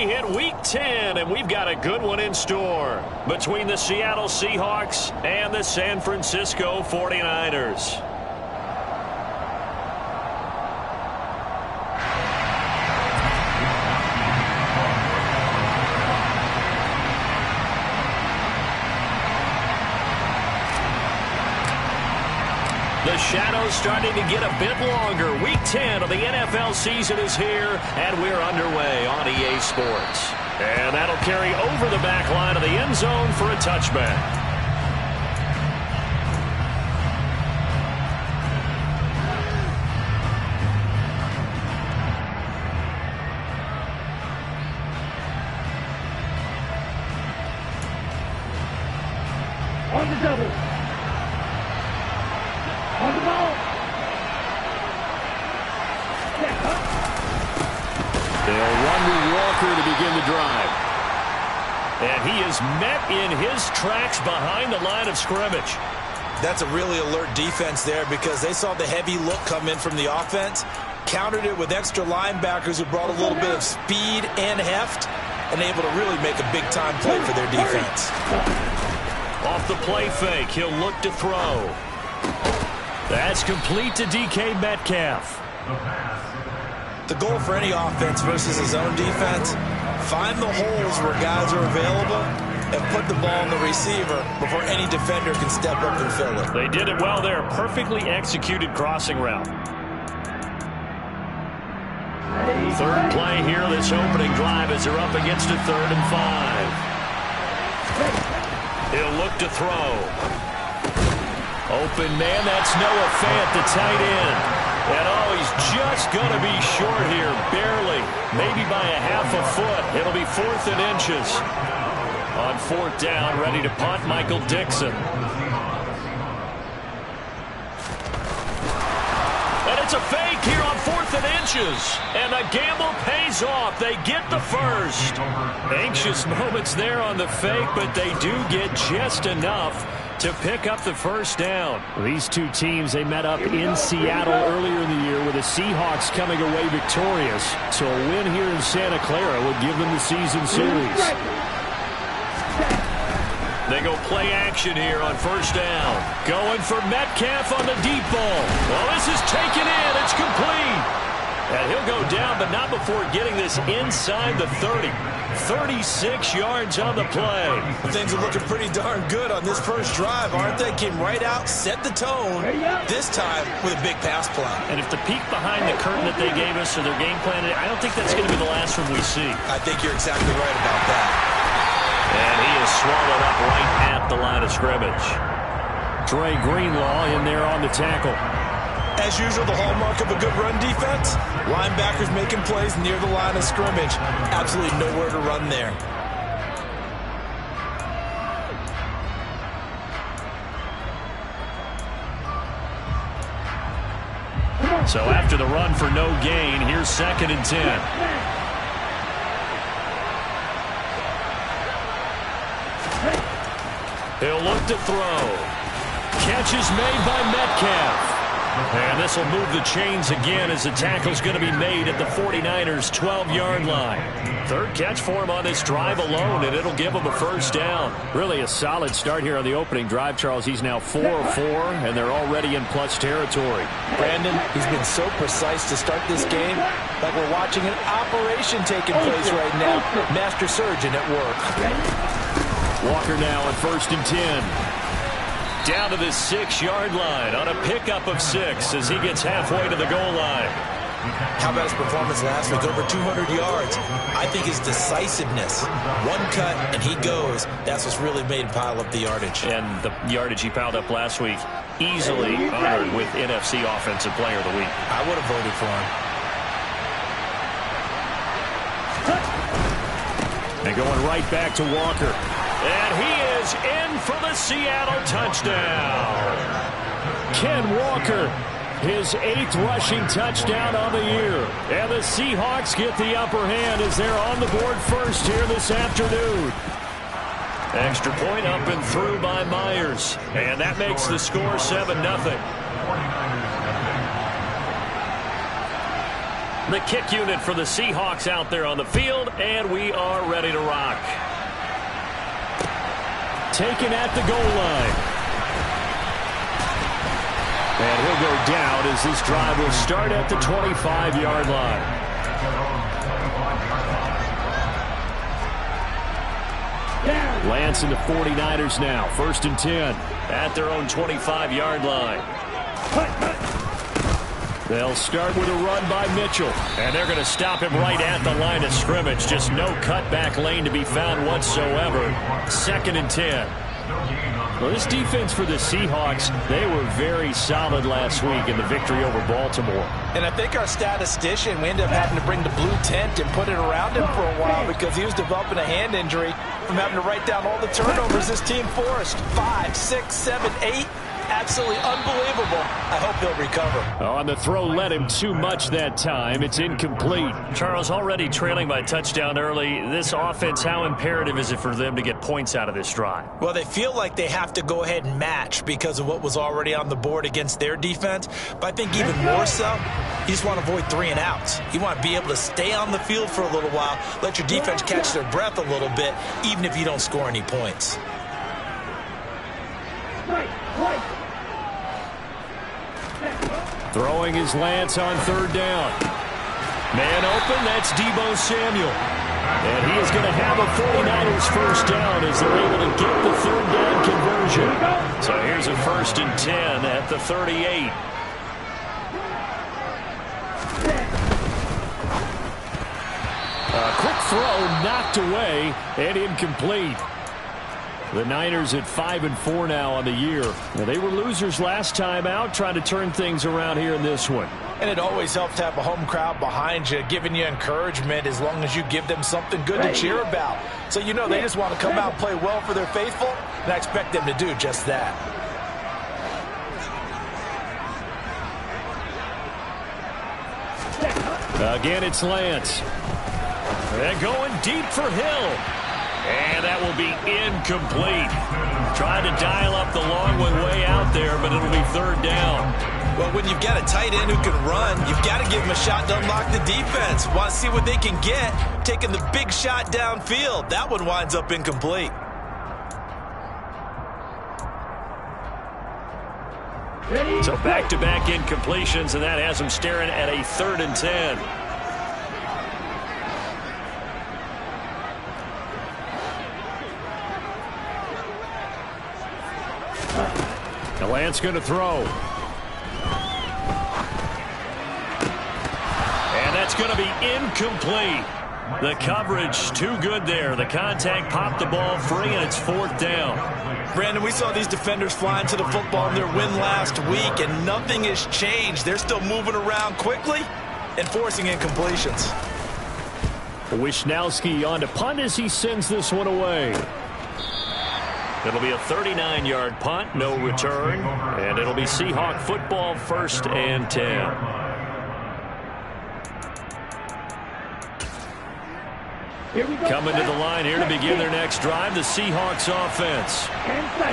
hit Week 10, and we've got a good one in store between the Seattle Seahawks and the San Francisco 49ers. The shadow's starting to get a bit longer. Week 10 of the NFL season is here, and we're underway on EA Sports. And that'll carry over the back line of the end zone for a touchback. On the double. On the ball. They'll run with Walker to begin the drive. And he is met in his tracks behind the line of scrimmage. That's a really alert defense there because they saw the heavy look come in from the offense, countered it with extra linebackers who brought a little bit of speed and heft, and able to really make a big-time play for their defense. Off the play fake, he'll look to throw. That's complete to DK Metcalf. The goal for any offense versus his own defense, find the holes where guys are available and put the ball in the receiver before any defender can step up and fill it. They did it well there. Perfectly executed crossing route. Third play here, this opening drive as they're up against a 3rd and 5. He'll look to throw. Open man, that's Noah Fant, the tight end. And oh, he's just going to be short here, barely. Maybe by a half a foot. It'll be 4th and inches. On 4th down, ready to punt, Michael Dixon. And it's a fake here on 4th and inches. And the gamble pays off. They get the first. Anxious moments there on the fake, but they do get just enough to pick up the first down. These two teams, they met up in Seattle earlier in the year with the Seahawks coming away victorious. So a win here in Santa Clara would give them the season series. They go play action here on 1st down. Going for Metcalf on the deep ball. Well, this is taken in. It's complete. And he'll go down, but not before getting this inside the 30. 36 yards on the play. Things are looking pretty darn good on this first drive, aren't they? Came right out, set the tone, this time with a big pass play. And if the peek behind the curtain that they gave us or their game plan, I don't think that's going to be the last one we see. I think you're exactly right about that. And he is swallowed up right at the line of scrimmage. Dre Greenlaw in there on the tackle. As usual, the hallmark of a good run defense, linebackers making plays near the line of scrimmage. Absolutely nowhere to run there. So after the run for no gain, here's 2nd and 10. He'll look to throw. Catch is made by Metcalf. And this will move the chains again as the tackle's going to be made at the 49ers' 12-yard line. 3rd catch for him on this drive alone, and it'll give him a first down. Really a solid start here on the opening drive, Charles. He's now 4 of 4, and they're already in plus territory. Brandon, he's been so precise to start this game, like we're watching an operation taking place right now. Master surgeon at work. Walker now on 1st and 10. Down to the 6-yard line on a pickup of 6 as he gets halfway to the goal line. How about his performance last week? Over 200 yards. I think his decisiveness, one cut and he goes, that's what's really made him pile up the yardage. And the yardage he piled up last week, easily honored with NFC Offensive Player of the Week. I would have voted for him. And going right back to Walker. And he is in for the Seattle touchdown. Ken Walker, his 8th rushing touchdown on the year. And the Seahawks get the upper hand as they're on the board first here this afternoon. Extra point up and through by Myers. And that makes the score 7-0. The kick unit for the Seahawks out there on the field, and we are ready to rock. Taken at the goal line. And he'll go down as this drive will start at the 25-yard line. Lance and the 49ers now. 1st and 10 at their own 25-yard line. They'll start with a run by Mitchell. And they're going to stop him right at the line of scrimmage. Just no cutback lane to be found whatsoever. 2nd and 10. Well, this defense for the Seahawks, they were very solid last week in the victory over Baltimore. And I think our statistician, we ended up having to bring the blue tent and put it around him for a while because he was developing a hand injury from having to write down all the turnovers this team forced. 5, 6, 7, 8. Absolutely unbelievable. I hope he'll recover. On the throw, led him too much that time. It's incomplete. Charles, already trailing by touchdown early. This offense, how imperative is it for them to get points out of this drive? Well, they feel like they have to go ahead and match because of what was already on the board against their defense. But I think even more so, you just want to avoid 3 and outs. You want to be able to stay on the field for a little while, let your defense catch their breath a little bit, even if you don't score any points. Throwing is Lance on 3rd down. Man open, that's Deebo Samuel. And he is going to have a 49ers 1st down as they're able to get the 3rd down conversion. So here's a 1st and 10 at the 38. A quick throw knocked away and incomplete. The Niners at 5-4 now on the year. Now, they were losers last time out, trying to turn things around here in this one. And it always helps to have a home crowd behind you, giving you encouragement as long as you give them something good to cheer about. So you know they just want to come out and play well for their faithful, and I expect them to do just that. Again, it's Lance. They're going deep for Hill. And that will be incomplete. Trying to dial up the long one way out there, but it'll be 3rd down. Well, when you've got a tight end who can run, you've got to give him a shot to unlock the defense. Want to see what they can get, taking the big shot downfield. That one winds up incomplete. So back-to-back incompletions, and that has them staring at a 3rd and 10. Lance going to throw. And that's going to be incomplete. The coverage too good there. The contact popped the ball free, and it's 4th down. Brandon, we saw these defenders flying to the football in their win last week, and nothing has changed. They're still moving around quickly and forcing incompletions. Wisnowski on to punt as he sends this one away. It'll be a 39-yard punt, no return, and it'll be Seahawk football 1st and 10. Coming to the line here to begin their next drive, the Seahawks offense.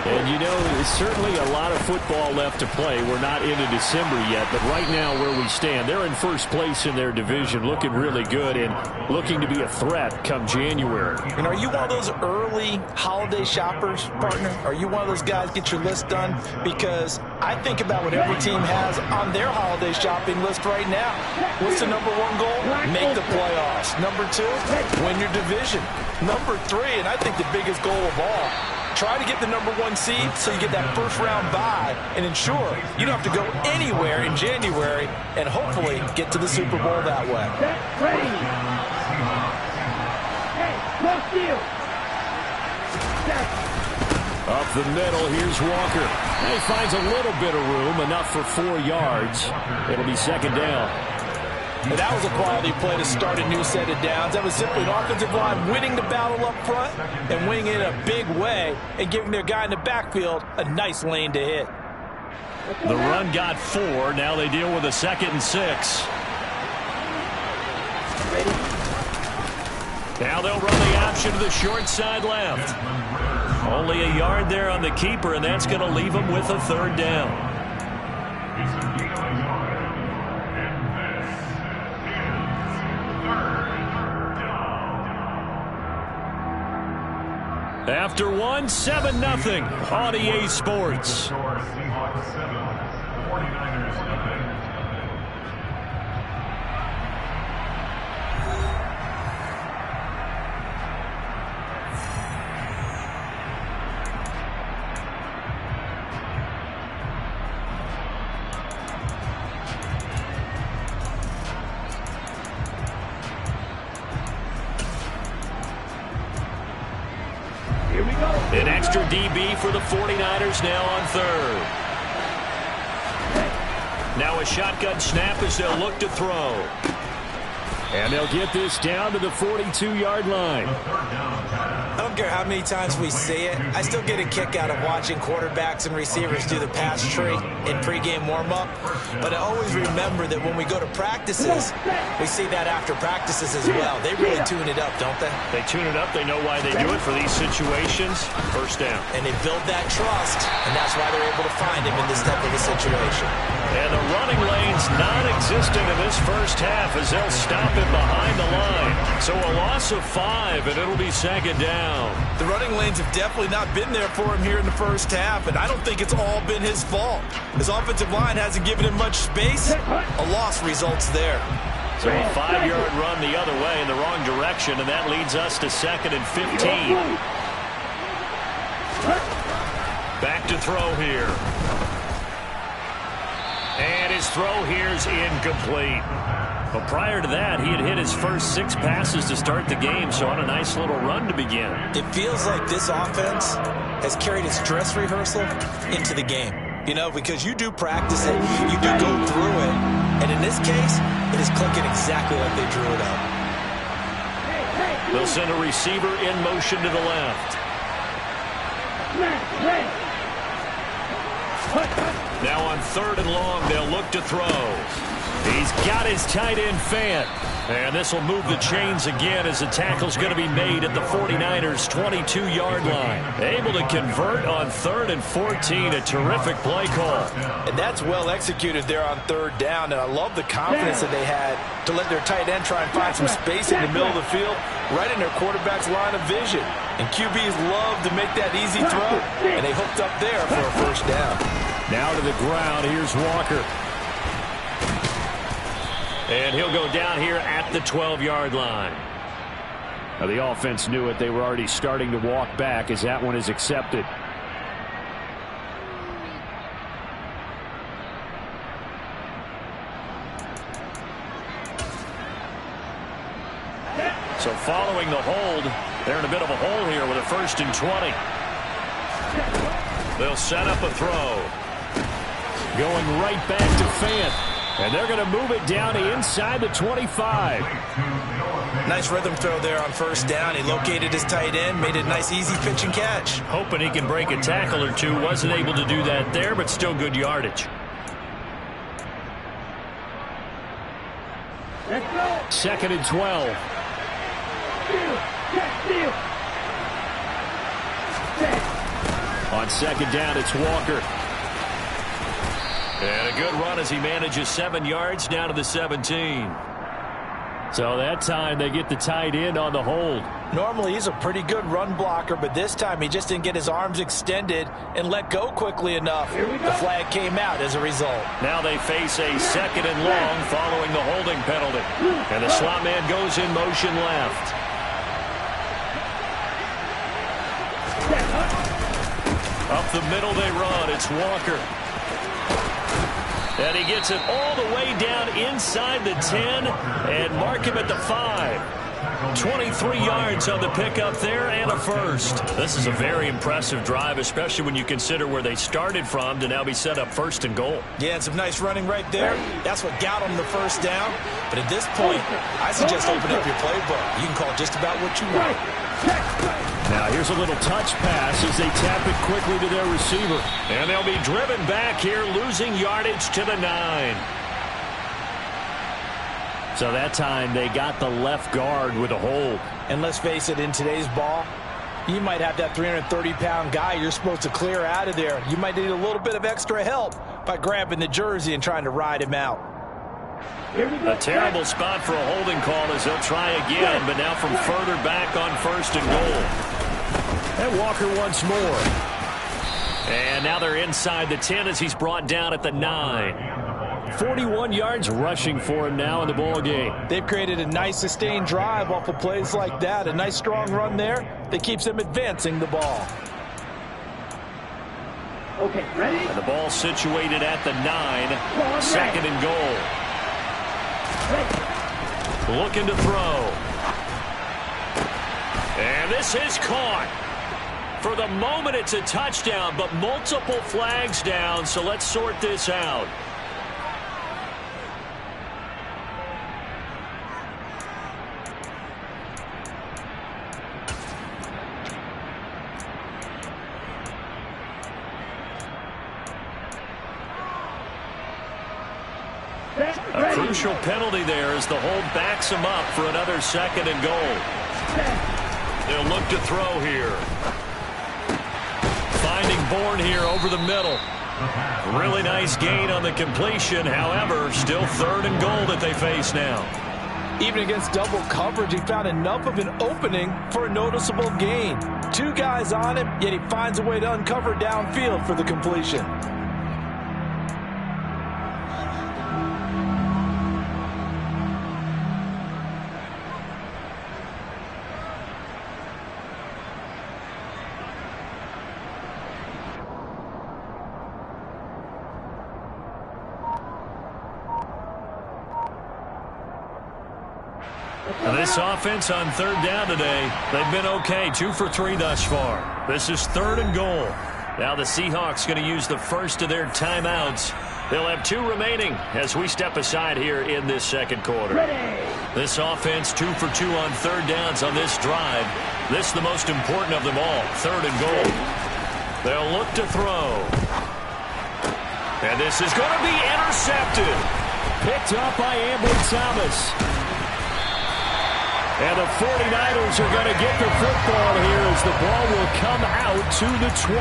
And you know, there's certainly a lot of football left to play. We're not into December yet, but right now where we stand, they're in 1st place in their division, looking really good and looking to be a threat come January. And are you one of those early holiday shoppers, partner? Are you one of those guys get your list done? Because I think about what every team has on their holiday shopping list right now. What's the #1 goal? Make the playoffs. #2, win your division. #3, and I think the biggest goal of all, try to get the #1 seed so you get that 1st round bye and ensure you don't have to go anywhere in January and hopefully get to the Super Bowl that way. Up the middle, here's Walker. He finds a little bit of room, enough for 4 yards. It'll be 2nd down. And that was a quality play to start a new set of downs. That was simply an offensive line winning the battle up front and winning it in a big way and giving their guy in the backfield a nice lane to hit. The run got 4. Now they deal with a 2nd and 6. Now they'll run the option to the short side left. Only a yard there on the keeper, and that's going to leave them with a 3rd down. After one, 7-0 on EA Sports. Seahawks 7, 49ers nothing. An extra DB for the 49ers now on third. Now a shotgun snap as they'll look to throw. And they'll get this down to the 42-yard line. I don't care how many times we see it. I still get a kick out of watching quarterbacks and receivers do the pass tree in pregame warm-up. But I always remember that when we go to practices, we see that after practices as well. They really tune it up, don't they? They tune it up. They know why they do it for these situations. First down. And they build that trust, and that's why they're able to find him in this type of a situation. And the running lane's non-existent in this first half as they'll stop him behind the line. So a loss of 5, and it'll be second down. The running lanes have definitely not been there for him here in the first half, and I don't think it's all been his fault. His offensive line hasn't given him much space. A loss results there. So a 5-yard run the other way in the wrong direction, and that leads us to 2nd and 15. Back to throw here. And his throw here's incomplete. Well, prior to that, he had hit his first 6 passes to start the game, so on a nice little run to begin. It feels like this offense has carried its dress rehearsal into the game. You know, because you do practice it, you do go through it, and in this case, it is clicking exactly like they drew it up. They'll send a receiver in motion to the left. Now on 3rd and long, they'll look to throw. He's got his tight end Fant. And this will move the chains again as the tackle's going to be made at the 49ers' 22-yard line. Able to convert on 3rd and 14. A terrific play call. And that's well executed there on 3rd down. And I love the confidence that they had to let their tight end try and find some space in the middle of the field, right in their quarterback's line of vision. And QBs love to make that easy throw. And they hooked up there for a first down. Now to the ground. Here's Walker. And he'll go down here at the 12-yard line. Now the offense knew it. They were already starting to walk back as that one is accepted. So following the hold, they're in a bit of a hole here with a 1st and 20. They'll set up a throw. Going right back to Fant. And they're going to move it down to inside the 25. Nice rhythm throw there on 1st down. He located his tight end, made it a nice easy pitch and catch. Hoping he can break a tackle or two. Wasn't able to do that there, but still good yardage. 2nd and 12. On 2nd down, it's Walker. And a good run as he manages 7 yards down to the 17. So that time they get the tight end on the hold. Normally he's a pretty good run blocker, but this time he just didn't get his arms extended and let go quickly enough. The flag came out as a result. Now they face a 2nd and long following the holding penalty. And the slot man goes in motion left. Up the middle they run. It's Walker. And he gets it all the way down inside the 10 and mark him at the 5. 23 yards on the pickup there and a first. This is a very impressive drive, especially when you consider where they started from to now be set up 1st and goal. Yeah, and some nice running right there. That's what got them the 1st down. But at this point, I suggest open up your playbook. You can call just about what you want. Now here's a little touch pass as they tap it quickly to their receiver. And they'll be driven back here, losing yardage to the 9. So that time they got the left guard with a hold. And let's face it, in today's ball, you might have that 330-pound guy you're supposed to clear out of there. You might need a little bit of extra help by grabbing the jersey and trying to ride him out. A terrible spot for a holding call as they'll try again, but now from further back on 1st and goal. And Walker once more. And now they're inside the 10 as he's brought down at the 9. 41 yards rushing for him now in the ball game. They've created a nice sustained drive off of plays like that. A nice strong run there that keeps them advancing the ball. Okay, ready? And the ball situated at the 9. Second and goal. Looking to throw. And this is caught. For the moment, it's a touchdown, but multiple flags down, so let's sort this out. A crucial penalty there as the hold backs him up for another second and goal. They'll look to throw here. Finding Bourne here over the middle. Really nice gain on the completion. However, still third and goal that they face now. Even against double coverage, he found enough of an opening for a noticeable gain. Two guys on him, yet he finds a way to uncover downfield for the completion. This offense on third down today, they've been okay. 2 for 3 thus far. This is third and goal. Now the Seahawks going to use the first of their timeouts. They'll have 2 remaining as we step aside here in this second quarter. This offense 2 for 2 on third downs on this drive. This is the most important of them all. Third and goal. They'll look to throw. And this is going to be intercepted. Picked up by Ambry Thomas. And the 49ers are going to get the football here as the ball will come out to the 20.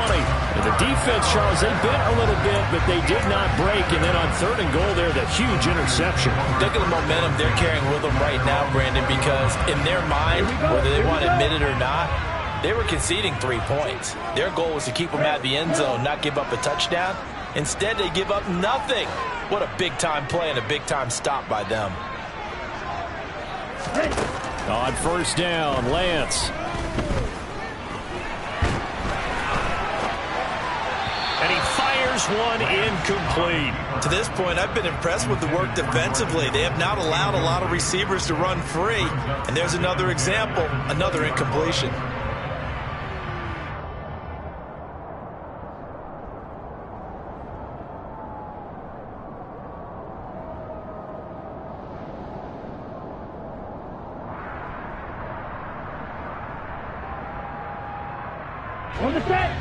And the defense, Charles, they bent a little bit, but they did not break. And then on third and goal there, the huge interception. Look at the momentum they're carrying with them right now, Brandon, because in their mind, whether they want to admit it or not, they were conceding 3 points. Their goal was to keep them out of the end zone, not give up a touchdown. Instead, they give up nothing. What a big-time play and a big-time stop by them. On first down, Lance. And he fires one incomplete. To this point, I've been impressed with the work defensively. They have not allowed a lot of receivers to run free. And there's another example, another incompletion.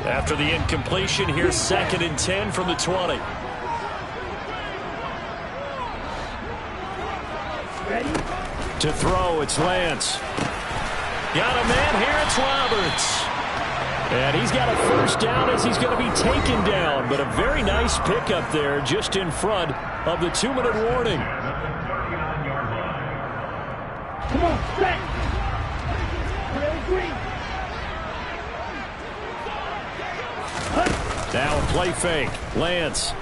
After the incompletion, here's second and 10 from the 20. Ready? To throw, it's Lance. Got a man here, it's Roberts. And he's got a first down as he's going to be taken down. But a very nice pickup there just in front of the 2-minute warning. Come on, set. Green. Now a play fake. Lance.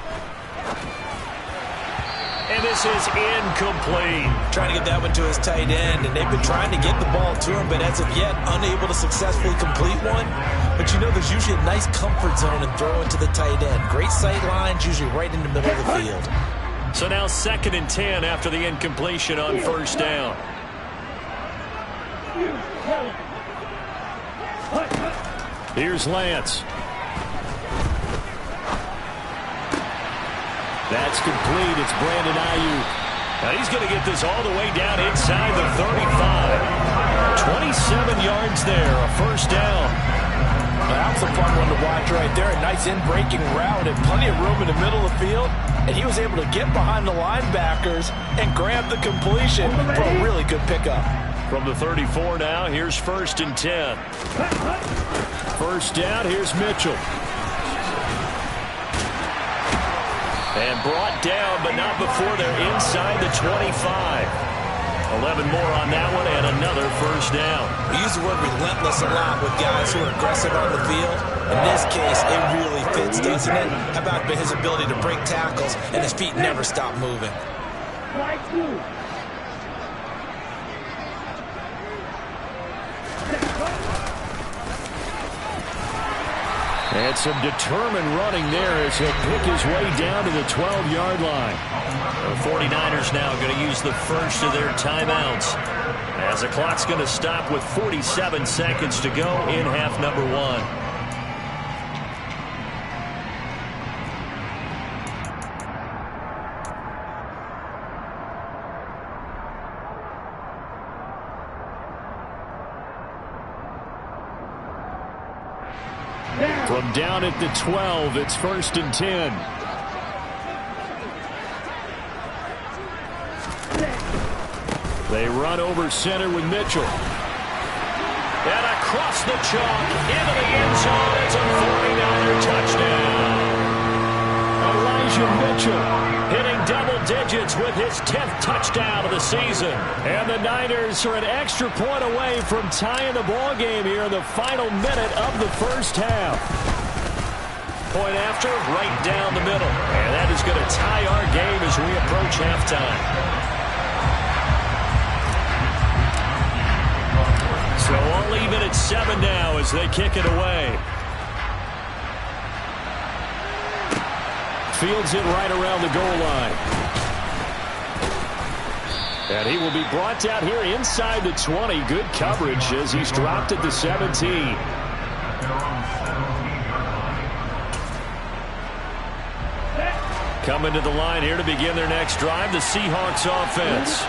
And this is incomplete. Trying to get that one to his tight end, and they've been trying to get the ball to him, but as of yet, unable to successfully complete one. But you know, there's usually a nice comfort zone in throwing to the tight end. Great sight lines, usually right in the middle of the field. So now second and 10 after the incompletion on first down. Here's Lance. That's complete. It's Brandon Ayuk. Now he's going to get this all the way down inside the 35. 27 yards there, a first down. That's a fun one to watch right there. A nice in-breaking route and plenty of room in the middle of the field. And he was able to get behind the linebackers and grab the completion for a really good pickup. From the 34 now, here's first and 10. First down, here's Mitchell. And brought down, but not before they're inside the 25. 11 more on that one and another first down. We use the word relentless a lot with guys who are aggressive on the field. In this case, it really fits, doesn't it? How about his ability to break tackles and his feet never stop moving? Flag 2. And some determined running there as he'll pick his way down to the 12-yard line. The 49ers now going to use the first of their timeouts, as the clock's going to stop with 47 seconds to go in half number 1. From down at the 12, it's 1st and 10. They run over center with Mitchell. And across the chalk, into the end zone. It's a 49er touchdown. Elijah Mitchell hitting double digits with his 10th touchdown of the season. And the Niners are an extra point away from tying the ball game here in the final minute of the first half. Point after, right down the middle. And that is going to tie our game as we approach halftime. So all even at 7 now as they kick it away. Fields it right around the goal line. And he will be brought down here inside the 20. Good coverage as he's dropped at the 17. Coming to the line here to begin their next drive, the Seahawks offense.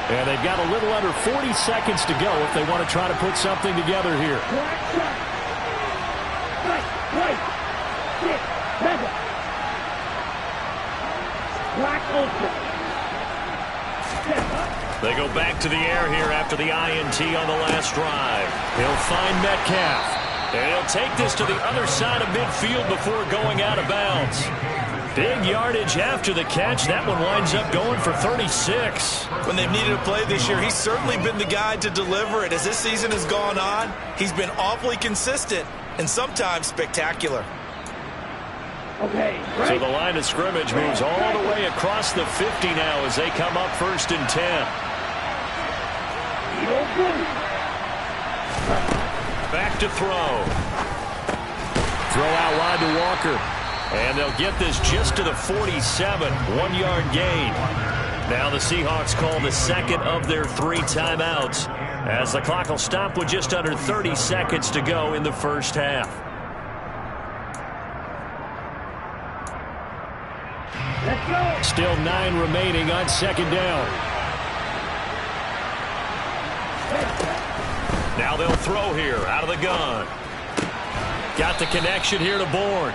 And they've got a little under 40 seconds to go if they want to try to put something together here. They go back to the air here after the INT on the last drive. He'll find Metcalf. And he'll take this to the other side of midfield before going out of bounds. Big yardage after the catch. That one winds up going for 36. When they've needed a play this year, he's certainly been the guy to deliver it. As this season has gone on, he's been awfully consistent and sometimes spectacular. Okay, right. So the line of scrimmage moves all the way across the 50 now as they come up 1st and 10. Back to throw. Throw out wide to Walker. And they'll get this just to the 47. 1-yard gain. Now the Seahawks call the second of their 3 timeouts, as the clock will stop with just under 30 seconds to go in the first half. Let's go. Still 9 remaining on 2nd down. Now they'll throw here out of the gun. Got the connection here to Bourne.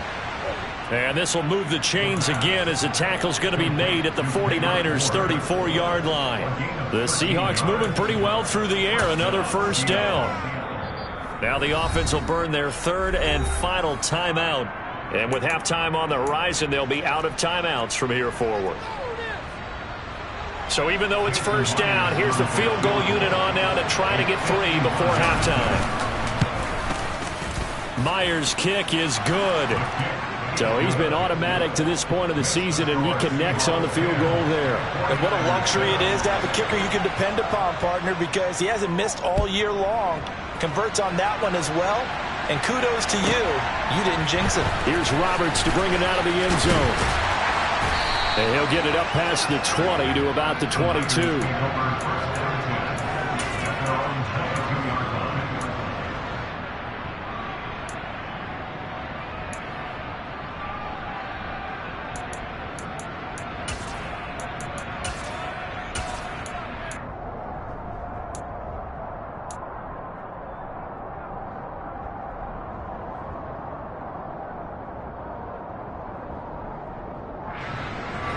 And this will move the chains again as the tackle's going to be made at the 49ers' 34-yard line. The Seahawks moving pretty well through the air. Another first down. Now the offense will burn their 3rd and final timeout. And with halftime on the horizon, they'll be out of timeouts from here forward. So even though it's first down, here's the field goal unit on now to try to get 3 before halftime. Myers' kick is good. So he's been automatic to this point of the season, and he connects on the field goal there. And what a luxury it is to have a kicker you can depend upon, partner, because he hasn't missed all year long. Converts on that one as well. And kudos to you. You didn't jinx it. Here's Roberts to bring it out of the end zone. And he'll get it up past the 20 to about the 22.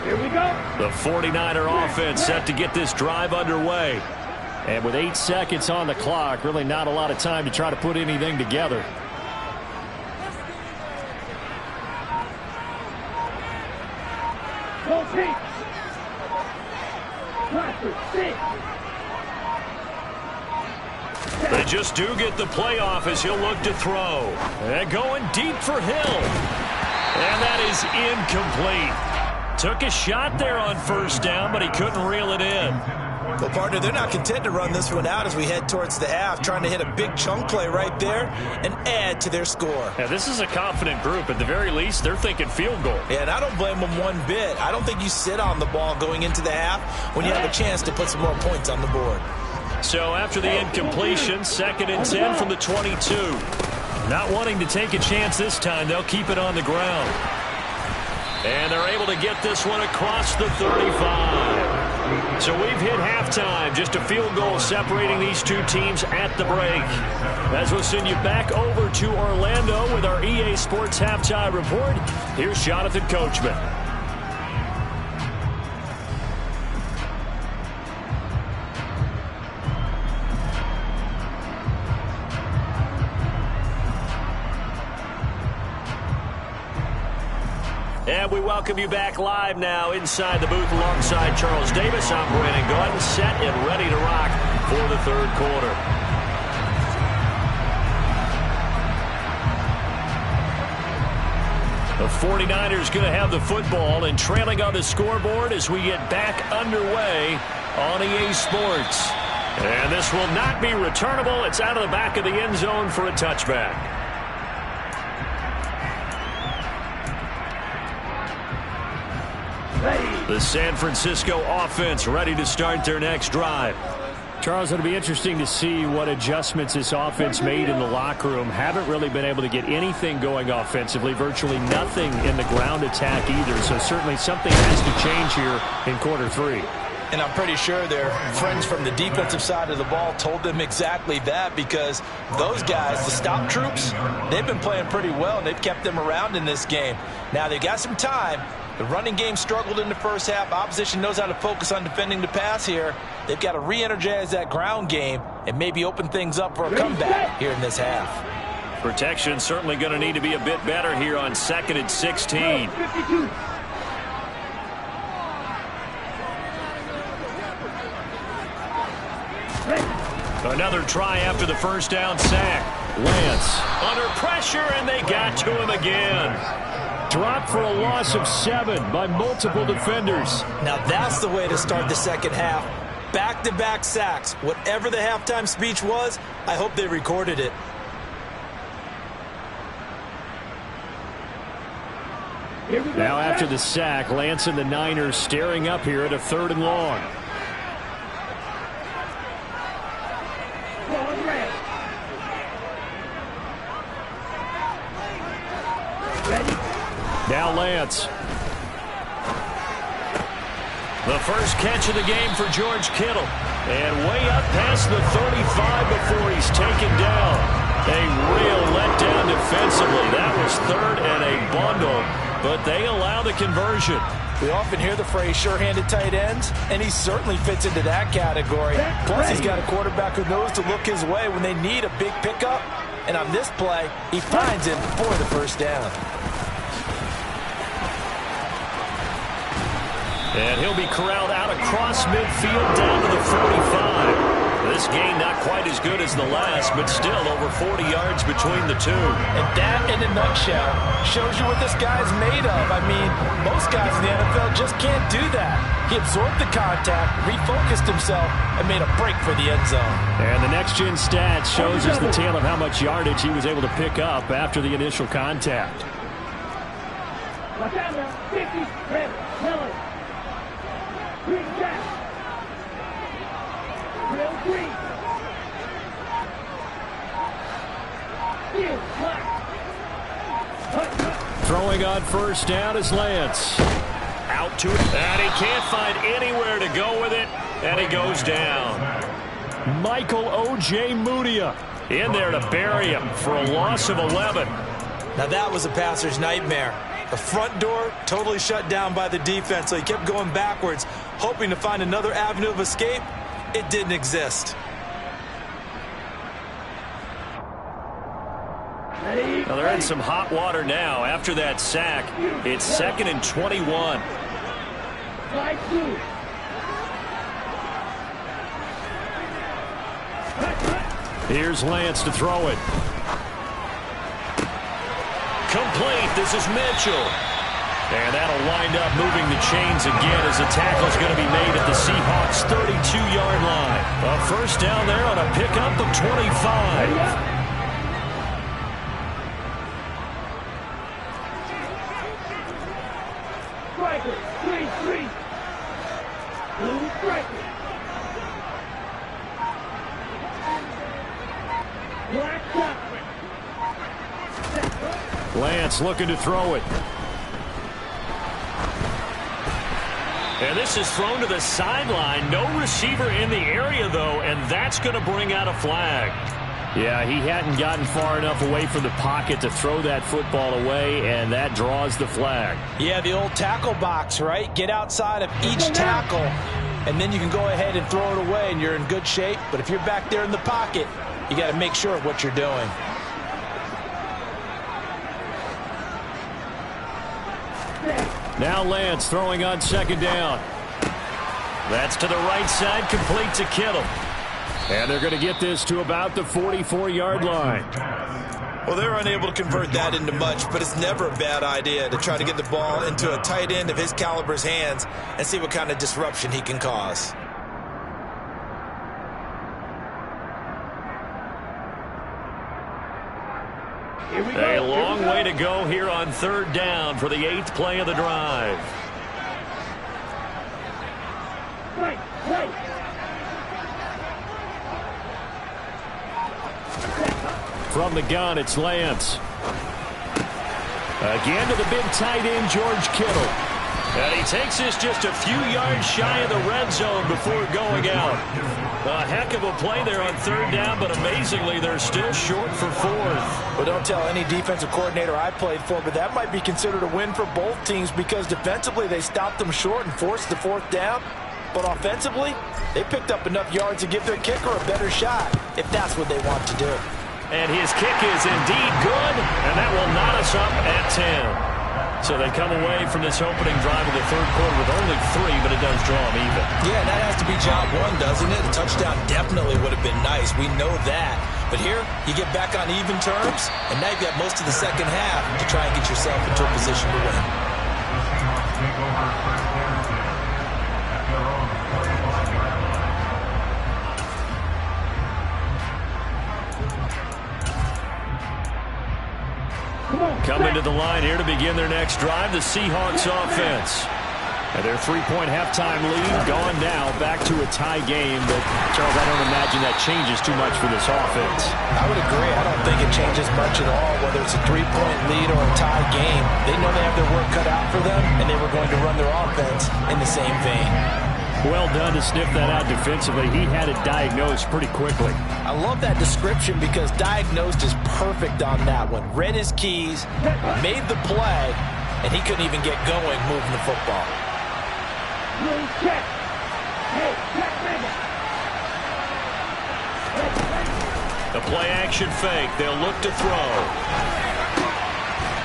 Here we go. The 49er offense set to get this drive underway. And with 8 seconds on the clock, really not a lot of time to try to put anything together. Go Pete. Clapper, 6. They just do get the playoff as he'll look to throw. And going deep for Hill. And that is incomplete. Took a shot there on first down, but he couldn't reel it in. Well, partner, they're not content to run this one out as we head towards the half, trying to hit a big chunk play right there and add to their score. Yeah, this is a confident group. At the very least, they're thinking field goal. Yeah, and I don't blame them one bit. I don't think you sit on the ball going into the half when you have a chance to put some more points on the board. So after the incompletion, 2nd and 10 from the 22. Not wanting to take a chance this time, they'll keep it on the ground. And they're able to get this one across the 35. So we've hit halftime. Just a field goal separating these two teams at the break. As we'll send you back over to Orlando with our EA Sports Halftime Report, here's Jonathan Coachman. And we welcome you back live now inside the booth alongside Charles Davis. I'm Brandon Gordon, set and ready to rock for the third quarter. The 49ers going to have the football and trailing on the scoreboard as we get back underway on EA Sports. And this will not be returnable. It's out of the back of the end zone for a touchback. The San Francisco offense ready to start their next drive. Charles, it'll be interesting to see what adjustments this offense made in the locker room. Haven't really been able to get anything going offensively, virtually nothing in the ground attack either. So certainly something has to change here in quarter 3. And I'm pretty sure their friends from the defensive side of the ball told them exactly that, because those guys, the stop troops, they've been playing pretty well, and they've kept them around in this game. Now they've got some time. The running game struggled in the first half. Opposition knows how to focus on defending the pass here. They've got to re-energize that ground game and maybe open things up for a comeback here in this half. Protection certainly going to need to be a bit better here on 2nd and 16. Another try after the first down sack. Lance under pressure, and they got to him again. Dropped for a loss of 7 by multiple defenders. Now that's the way to start the second half. Back-to-back sacks. Whatever the halftime speech was, I hope they recorded it. Now after the sack, Lance and the Niners staring up here at a 3rd and long. Now Lance. The first catch of the game for George Kittle. And way up past the 35 before he's taken down. A real letdown defensively. That was 3rd and a bundle, but they allow the conversion. We often hear the phrase sure-handed tight ends, and he certainly fits into that category. Plus, he's got a quarterback who knows to look his way when they need a big pickup. And on this play, he finds him for the first down. And he'll be corralled out across midfield down to the 45. This game not quite as good as the last, but still over 40 yards between the two. And that, in a nutshell, shows you what this guy's made of. I mean, most guys in the NFL just can't do that. He absorbed the contact, refocused himself, and made a break for the end zone. And the next-gen stats shows us the tale of how much yardage he was able to pick up after the initial contact. Watch out now. 50, Trevor, Miller. Green Jack. Real green. Field, Throwing on first down is Lance. Out to it. And he can't find anywhere to go with it. And he goes down. Michael O.J. Mudia in there to bury him for a loss of 11. Now that was a passer's nightmare. The front door totally shut down by the defense, so he kept going backwards, hoping to find another avenue of escape. It didn't exist. Well, they're in some hot water now. After that sack, it's 2nd and 21. Here's Lance to throw it. Complete. This is Mitchell. And that'll wind up moving the chains again as the tackle is going to be made at the Seahawks' 32-yard line. A first down there on a pickup of 25. Striker, 3-3. Blue striker. Black top. Lance looking to throw it. And this is thrown to the sideline. No receiver in the area, though, and that's going to bring out a flag. Yeah, he hadn't gotten far enough away from the pocket to throw that football away, and that draws the flag. Yeah, the old tackle box, right? Get outside of each tackle, and then you can go ahead and throw it away, and you're in good shape. But if you're back there in the pocket, you got to make sure of what you're doing. Now Lance throwing on second down. That's to the right side, complete to Kittle. And they're going to get this to about the 44-yard line. Well, they're unable to convert that into much, but it's never a bad idea to try to get the ball into a tight end of his caliber's hands and see what kind of disruption he can cause. A long way to go here on third down for the 8th play of the drive. Right. From the gun, it's Lance. Again to the big tight end, George Kittle. And he takes this just a few yards shy of the red zone before going out. A heck of a play there on third down, but amazingly, they're still short for fourth. Well, don't tell any defensive coordinator I played for, but that might be considered a win for both teams because defensively they stopped them short and forced the fourth down. But offensively, they picked up enough yards to give their kicker a better shot, if that's what they want to do. And his kick is indeed good, and that will knot us up at 10. So they come away from this opening drive of the third quarter with only 3, but it does draw them even. Yeah, and that has to be job one, doesn't it? A touchdown definitely would have been nice. We know that. But here, you get back on even terms, and now you've got most of the second half to try and get yourself into a position to win. Take over first down at their own 45-yard line. Coming to the line here to begin their next drive, the Seahawks offense. And their 3-point halftime lead gone now, back to a tie game. But, Charles, I don't imagine that changes too much for this offense. I would agree. I don't think it changes much at all, whether it's a 3-point lead or a tie game. They know they have their work cut out for them, and they were going to run their offense in the same vein. Well done to sniff that out defensively. He had it diagnosed pretty quickly. I love that description because diagnosed is perfect on that one. Read his keys, made the play, and he couldn't even get going moving the football. Blue check. Hey, check mega. The play-action fake. They'll look to throw.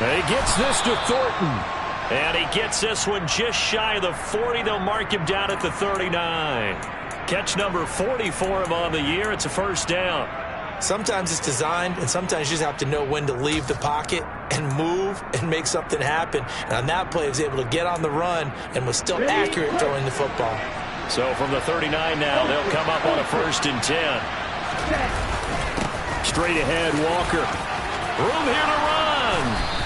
And he gets this to Thornton. And he gets this one just shy of the 40. They'll mark him down at the 39. Catch number 40 for him on the year. It's a first down. Sometimes it's designed, and sometimes you just have to know when to leave the pocket and move and make something happen. And on that play, he was able to get on the run and was still accurate throwing the football. So from the 39 now, they'll come up on a 1st and 10. Straight ahead, Walker. Room here to run.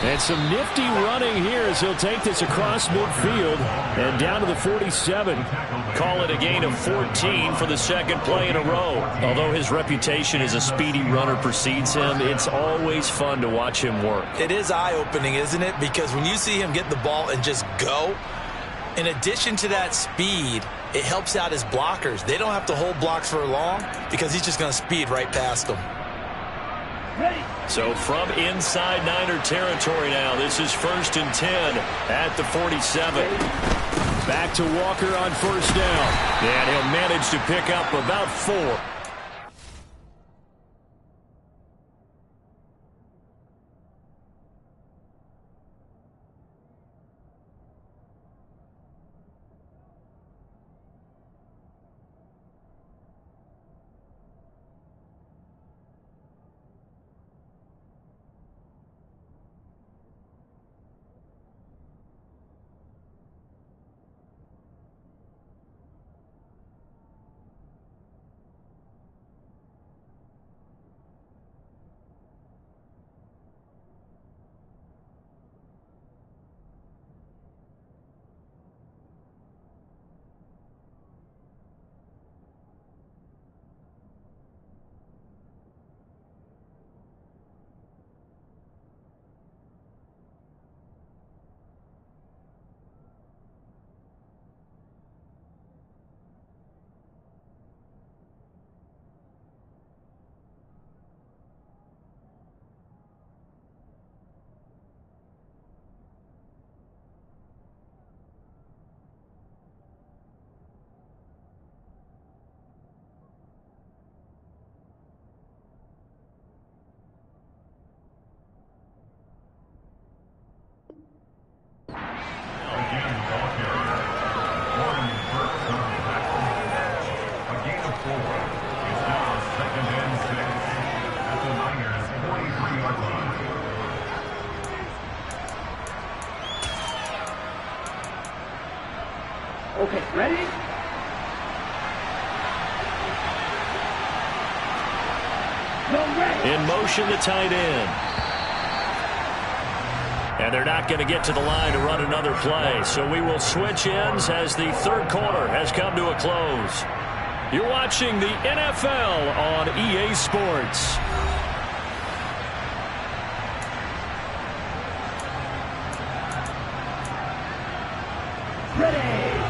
And some nifty running here as he'll take this across midfield and down to the 47. Call it a gain of 14 for the second play in a row. Although his reputation as a speedy runner precedes him, it's always fun to watch him work. It is eye-opening, isn't it? Because when you see him get the ball and just go, in addition to that speed, it helps out his blockers. They don't have to hold blocks for long because he's just going to speed right past them. So from inside Niner territory now, this is 1st and 10 at the 47. Back to Walker on first down. And he'll manage to pick up about 4. Okay, ready? In motion, the tight end. And they're not going to get to the line to run another play. So we will switch ends as the third quarter has come to a close. You're watching the NFL on EA Sports. Ready.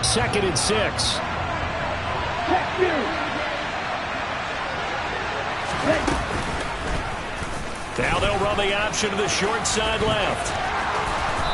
2nd and 6. Check you. Ready. Now they'll run the option to the short side left.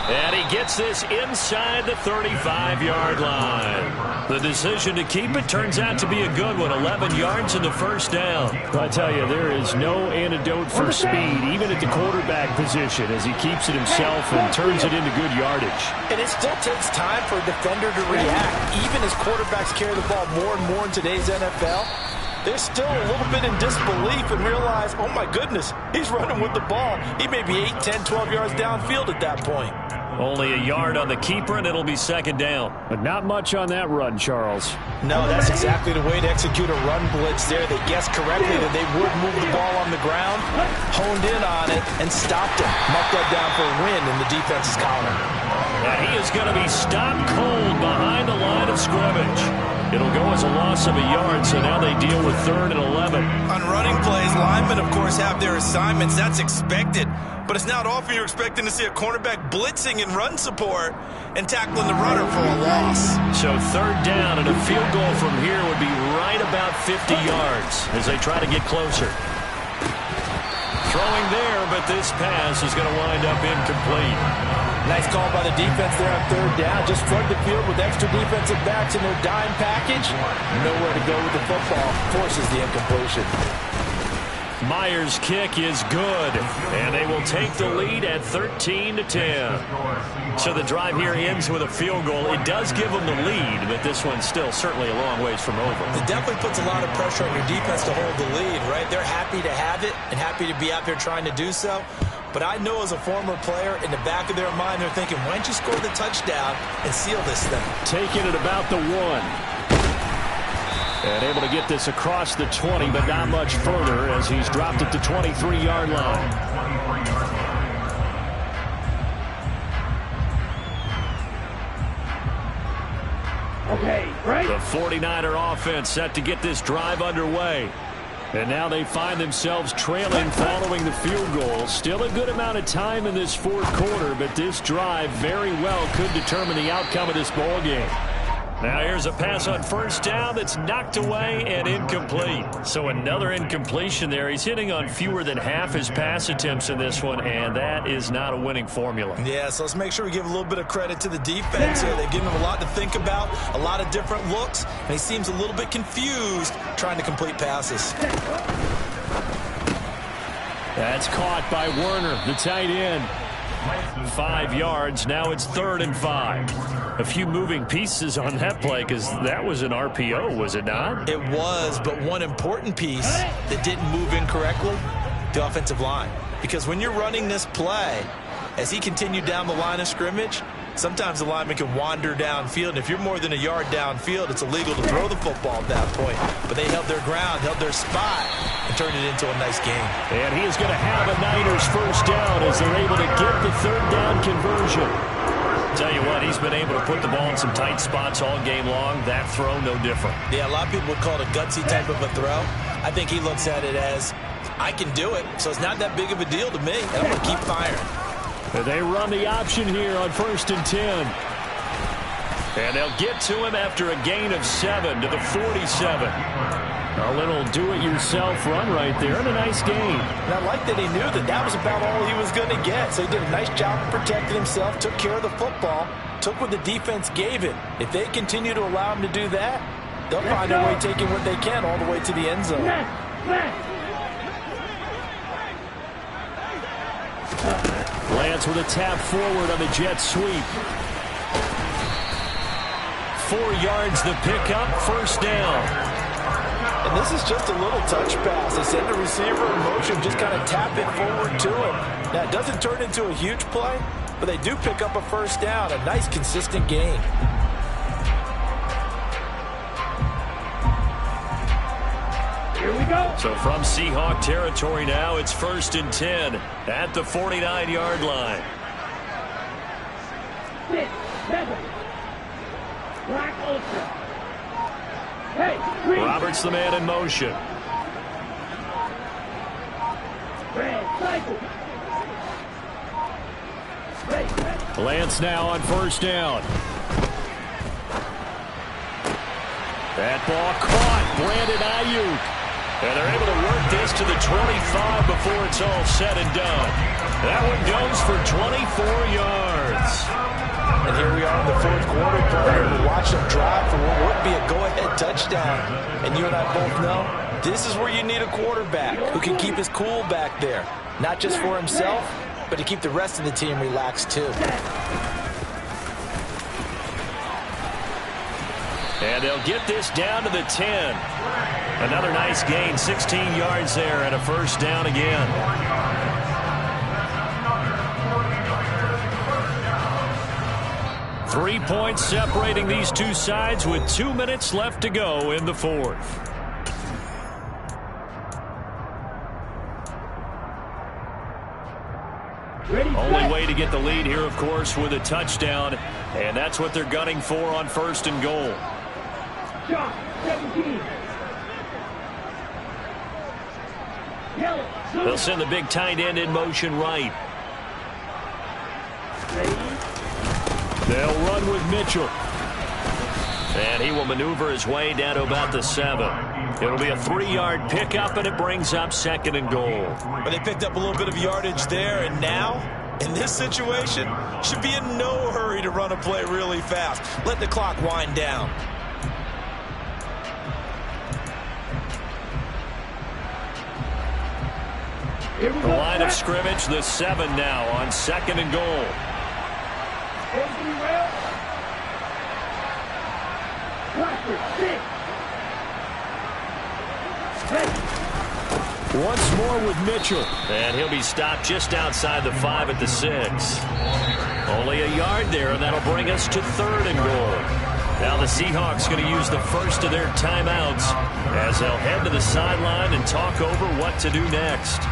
And he gets this inside the 35-yard line. The decision to keep it turns out to be a good one. 11 yards in the first down. I tell you, there is no antidote for speed, even at the quarterback position, as he keeps it himself and turns it into good yardage. And it still takes time for a defender to react. Even as quarterbacks carry the ball more and more in today's NFL, they're still a little bit in disbelief and realize, oh my goodness, he's running with the ball. He may be 8, 10, 12 yards downfield at that point. Only a yard on the keeper, and it'll be 2nd down. But not much on that run, Charles. No, that's exactly the way to execute a run blitz there. They guessed correctly that they would move the ball on the ground, honed in on it, and stopped him. Marked that down for a win in the defense's column. And he is going to be stopped cold behind the line of scrimmage. It'll go as a loss of a yard, so now they deal with 3rd and 11. On running plays, linemen, of course, have their assignments. That's expected. But it's not often you're expecting to see a cornerback blitzing in run support and tackling the runner for a loss. So 3rd down, and a field goal from here would be right about 50 yards as they try to get closer. Throwing there, but this pass is going to wind up incomplete. Nice call by the defense there on 3rd down. Just flood the field with extra defensive backs in their dime package. Nowhere to go with the football. Forces the incompletion. Myers' kick is good, and they will take the lead at 13-10. So the drive here ends with a field goal. It does give them the lead, but this one's still certainly a long ways from over. It definitely puts a lot of pressure on your defense to hold the lead, right? They're happy to have it and happy to be out there trying to do so. But I know as a former player, in the back of their mind, they're thinking, why don't you score the touchdown and seal this thing? Taking it about the 1. And able to get this across the 20, but not much further as he's dropped it to 23-yard line. Okay, right? The 49er offense set to get this drive underway. And now they find themselves trailing following the field goal. Still a good amount of time in this 4th quarter, but this drive very well could determine the outcome of this ball game. Now here's a pass on 1st down that's knocked away and incomplete. So another incompletion there. He's hitting on fewer than half his pass attempts in this one, and that is not a winning formula. Yeah, so let's make sure we give a little bit of credit to the defense here. They've given him a lot to think about, a lot of different looks, and he seems a little bit confused trying to complete passes. That's caught by Werner, the tight end. 5 yards. Now it's 3rd and 5. A few moving pieces on that play because that was an RPO, was it not? It was, but one important piece that didn't move incorrectly, the offensive line. Because when you're running this play, as he continued down the line of scrimmage, sometimes the lineman can wander downfield. And if you're more than a yard downfield, it's illegal to throw the football at that point. But they held their ground, held their spot, and turned it into a nice game. And he is going to have a Niners 1st down as they're able to get the 3rd down conversion. Tell you what, he's been able to put the ball in some tight spots all game long. That throw, no different. Yeah, a lot of people would call it a gutsy type of a throw. I think he looks at it as, I can do it, so it's not that big of a deal to me, and I'm going to keep firing. And they run the option here on 1st and 10. And they'll get to him after a gain of 7 to the 47. A little do-it-yourself run right there, and a nice gain. And I like that he knew that that was about all he was going to get. So he did a nice job of protecting himself, took care of the football, took what the defense gave him. If they continue to allow him to do that, they'll find their way taking what they can all the way to the end zone. Lance with a tap forward on the jet sweep. 4 yards the pickup, 1st down. And this is just a little touch pass. They send the receiver in motion, just kind of tap it forward to him. Now, it doesn't turn into a huge play, but they do pick up a 1st down. A nice, consistent gain. go. So from Seahawk territory now, it's 1st and 10 at the 49-yard line. 6, 7. Black Ultra. Hey, green. Roberts the man in motion. Red cycle. Red. Lance now on 1st down. That ball caught. Brandon Ayuk. And they're able to work this to the 25 before it's all said and done. That one goes for 24 yards. And here we are in the 4th quarter, player. We watch them drive for what would be a go-ahead touchdown. And you and I both know this is where you need a quarterback who can keep his cool back there. Not just for himself, but to keep the rest of the team relaxed too. And they'll get this down to the 10. Another nice gain, 16 yards there, and a 1st down again. Three points separating these two sides with 2 minutes left to go in the 4th. Only way to get the lead here, of course, with a touchdown, and that's what they're gunning for on 1st and goal. Shot, 17. They'll send the big tight end in motion right. They'll run with Mitchell. And he will maneuver his way down to about the 7. It'll be a 3-yard pickup, and it brings up 2nd and goal. But they picked up a little bit of yardage there, and now, in this situation, should be in no hurry to run a play really fast. Let the clock wind down. The line of scrimmage, the 7 now on 2nd and goal. Once more with Mitchell. And he'll be stopped just outside the 5 at the 6. Only a yard there, and that'll bring us to 3rd and goal. Now the Seahawks going to use the first of their timeouts as they'll head to the sideline and talk over what to do next.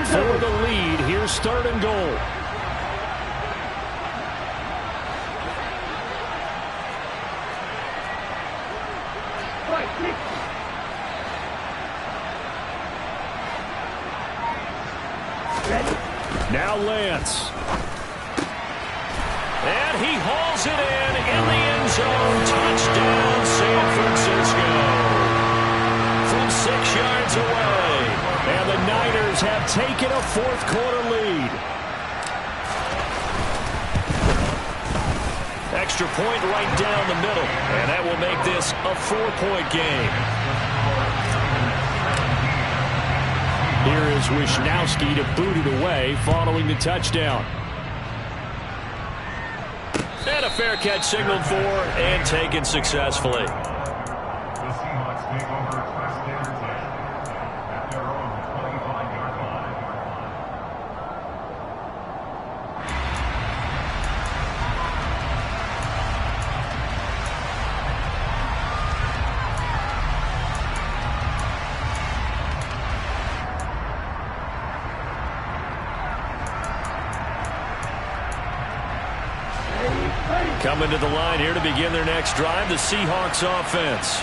For the lead, here's 3rd and goal. Now Lance. And he hauls it in the end zone. Touchdown, San Francisco. From 6 yards away. And the Niners have taken a 4th quarter lead. Extra point right down the middle. And that will make this a 4-point game. Here is Wisnowski to boot it away following the touchdown. And a fair catch signaled for and taken successfully. The Seahawks take over 1st and 10 at their own 25-yard line. Coming to the line here to begin their next drive, the Seahawks offense.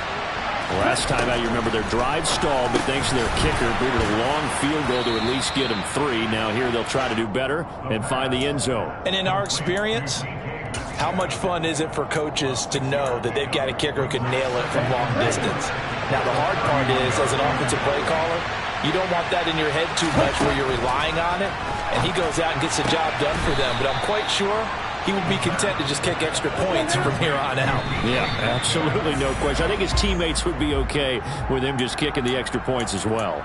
Last time out, you remember their drive stalled, but thanks to their kicker, booted a long field goal to at least get them 3. Now here they'll try to do better and find the end zone. And in our experience, how much fun is it for coaches to know that they've got a kicker who can nail it from long distance? Now the hard part is, as an offensive play caller, you don't want that in your head too much where you're relying on it, and he goes out and gets the job done for them. But I'm quite sure he would be content to just kick extra points from here on out. Yeah, absolutely no question. I think his teammates would be okay with him just kicking the extra points as well.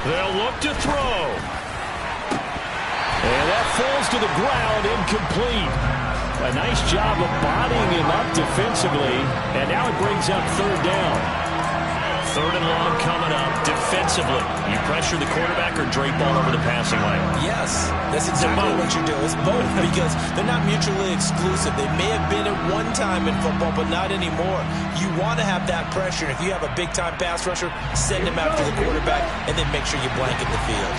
They'll look to throw. And that falls to the ground, incomplete. A nice job of bodying him up defensively, and now it brings up third down. Third and long coming up defensively. You pressure the quarterback or drape all over the passing lane? Yes, that's exactly what you do. It's both because they're not mutually exclusive. They may have been at one time in football, but not anymore. You want to have that pressure. If you have a big-time pass rusher, send him after the quarterback, and then make sure you blanket the field.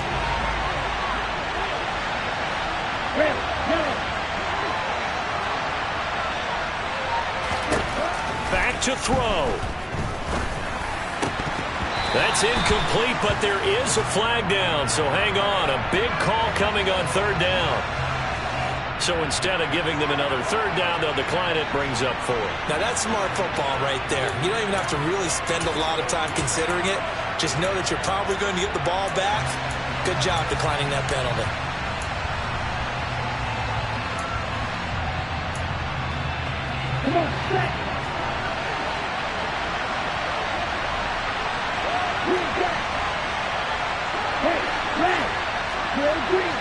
Back to throw. That's incomplete, but there is a flag down, so hang on. A big call coming on third down. So instead of giving them another third down, they'll decline it, brings up 4. Now that's smart football right there. You don't even have to really spend a lot of time considering it. Just know that you're probably going to get the ball back. Good job declining that penalty. Come on, set. Green back. Hey, red. Go green.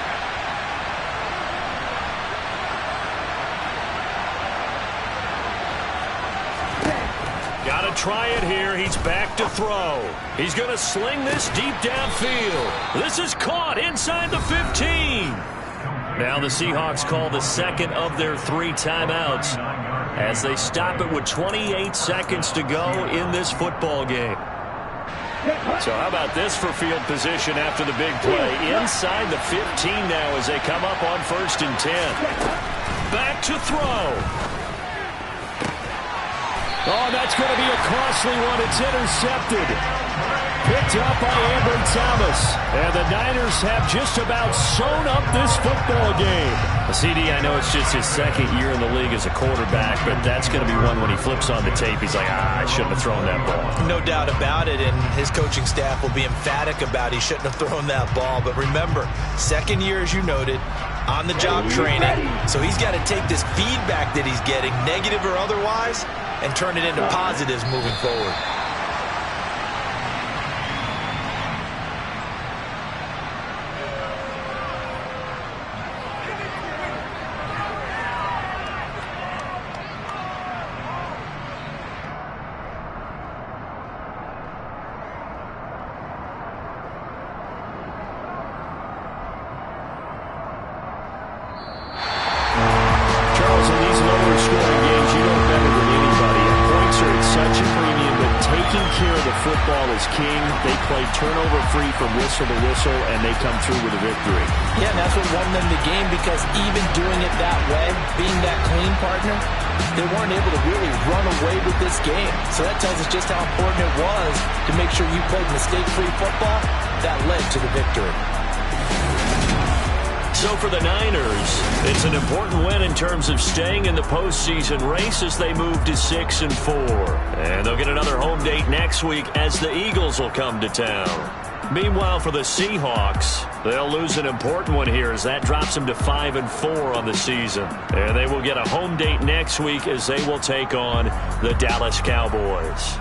Got to try it here. He's back to throw. He's going to sling this deep downfield. This is caught inside the 15. Now the Seahawks call the second of their 3 timeouts as they stop it with 28 seconds to go in this football game. So how about this for field position after the big play? Inside the 15 now as they come up on 1st and 10. Back to throw. Oh, that's going to be a costly one. It's intercepted. Picked up by Amber Thomas. And the Niners have just about sewn up this football game. CD, I know it's just his 2nd year in the league as a quarterback, but that's going to be one when he flips on the tape. He's like, I shouldn't have thrown that ball. No doubt about it, and his coaching staff will be emphatic about he shouldn't have thrown that ball. But remember, 2nd year, as you noted, on-the-job training. So he's got to take this feedback that he's getting, negative or otherwise, and turn it into positives moving forward. Turnover-free from whistle to whistle, and they come through with a victory. Yeah, and that's what won them the game, because even doing it that way, being that clean partner, they weren't able to really run away with this game. So that tells us just how important it was to make sure you played mistake-free football. That led to the victory. So for the Niners, it's an important win in terms of staying in the postseason race as they move to 6-4. And they'll get another home date next week as the Eagles will come to town. Meanwhile, for the Seahawks, they'll lose an important one here as that drops them to 5-4 on the season. And they will get a home date next week as they will take on the Dallas Cowboys.